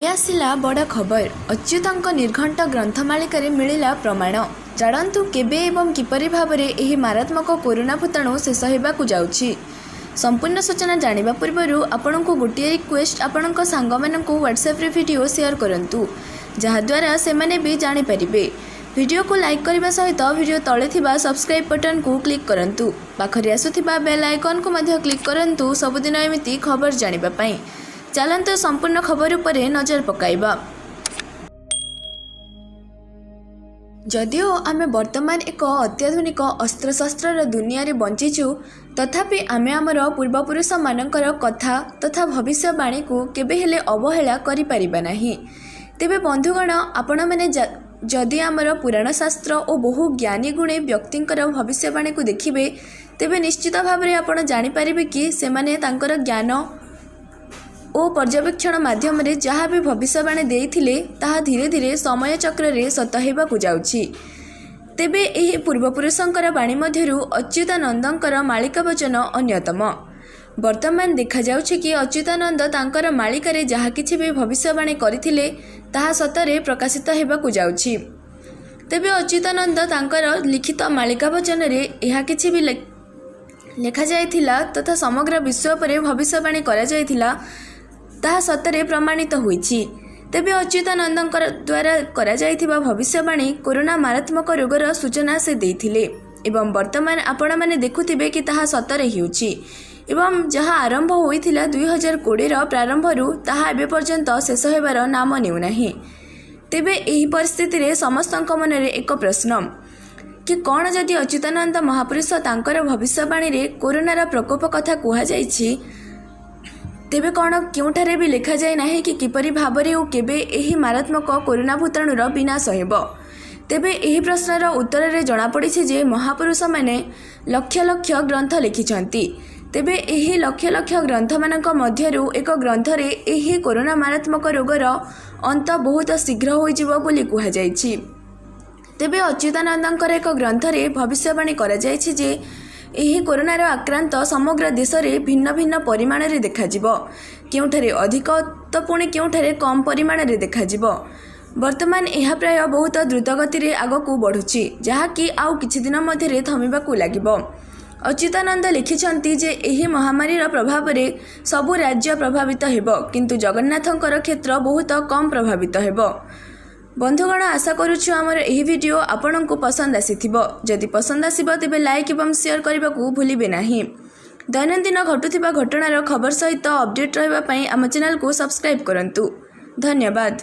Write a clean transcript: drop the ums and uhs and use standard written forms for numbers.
आसिला बड़ खबर अच्युतଙ୍କ निर्घंट ग्रंथमालिकार मिलिला प्रमाण जानतु केबे एवं किपरि भाबरे एही मारात्मक कोरोना भूताणु शेष हेबाकु जाउछि। संपूर्ण सूचना जानिबा पूर्वरु आपनकु गोटिए रिक्वेस्ट आपनक सांगमानकु व्हाट्सएप रे वीडियो शेयर करंतु जहाद्वारा सेमाने भी जानि परिबे। वीडियो को लाइक करने सहित वीडियो तले थिबा सब्सक्राइब बटन को क्लिक करंतु पाखरे आसुथिबा बेल आइकन को मध्य क्लिक करंतु सबुदिन एमिति खबर जानिबा पई। चलंतु संपूर्ण खबर उपरे नजर पकाइबा। जदिओ आमे वर्तमान एक अत्याधुनिक अस्त्रशस्त्र दुनिया रे बंचीचु तथापि आमे आमर पूर्वपुरुष मानकर कथा तथा भविष्यवाणी को केबे हेले अवहेला करि परिबा नाही। तेबे बंधुगण आपण माने जदि आमर पुराण शास्त्र और बहु ज्ञानी गुणी व्यक्तिंकर भविष्यवाणी को देखिबे तेबे निश्चित भाव में आपण जानि परिबे कि सेमाने तांकर ज्ञान और पर्यवेक्षण माध्यम रे जहाँ भी भविष्यवाणी देइथिले ताहा धीरे धीरे समय चक्र रे सत हेबाकु जाउछि। तेबे एही पूर्वपुरुषंकर वाणी मध्यरु अच्युतानंदंकर मालिका वचन अन्यतम। वर्तमान देखा जाउछि कि अच्युतानंद तांकर मालिकारे जहाँ किछि भी भविष्यवाणी करथिले ताहा सतरे प्रकाशित हेबाकु जाउछि। तेबे अच्युतानंद तांकर लिखित मालिका वचन रे एहा किछि भी लेखा जाइथिला तथा समग्र विश्व पर भविष्यवाणी करा जाइथिला ताहा सतरे प्रमाणित होइछि। तेबे अच्युतानंदंकर द्वारा करा जाइथिबा भविष्यवाणी कोरोना मारात्मक रोगर सूचना से देइथिले एवं वर्तमान आपण माने देखुथिबे कि ताहा सतरे हिउछि एवं जहाँ आरंभ होइथिला 2020 प्रारंभरू ताहा एबे पर्यंत शेष हेबार नाम नेउ नाही। तेबे एही परिस्थिति रे समस्तक मनरे एक प्रश्न कि कौन जदि अच्युतानंद महापुरुष तांकर भविष्यवाणी रे कोरोनार प्रकोप कथा कुहा जाइछि तेबे कौन केउठारे भी लेखा जाय नाही कि किपरि भाबरे ओ केबे एही मारात्मक कोरोना भूताणुर विनाश हेबो। तेबे एही प्रश्नर उत्तर रे जणा पड़िछि जे महापुरुष माने लक्ष लक्ष ग्रंथ लिखिछंती। तेबे एही लक्ष लक्ष ग्रंथ मानक मध्यरु एक ग्रंथ रे एही कोरोना मारात्मक रोगर अंत बहुत शीघ्र होइजिबो बोली कुहा जाइछि। तेबे अच्युतानंदंकर एक ग्रंथ रे भविष्यवाणी करा जाइछि जे एही कोरोनार आक्रांत समग्र देश रे भिन्न भिन्न परिमाण रे देखाजिबो, केउठारे अधिक तो पुणी केउठारे कम परिमाण रे देखाजिबो। वर्तमान यह प्राय बहुत द्रुत गति रे आगकू बढ़ुछि जहाँकि आउ किछि दिन मध्य रे थमिबाकू लागिबो। अच्युतानंद लिखिछंती जे एही महामारीर प्रभाव रे सबु राज्य प्रभावित हेबो किंतु जगन्नाथंकर क्षेत्र बहुत कम प्रभावित हेबो। बंधुगण आशा करुछु आमर एही वीडियो आपनकू पसंद आसीथिबो। जदि पसंद आसीबो तेबे लाइक एवं शेयर करबाकू भूलिबे नाही। दैनंदिन घटुथिबा घटनार खबर सहित अपडेट रहबा पई आम चैनल को सब्सक्राइब करंतु। धन्यवाद।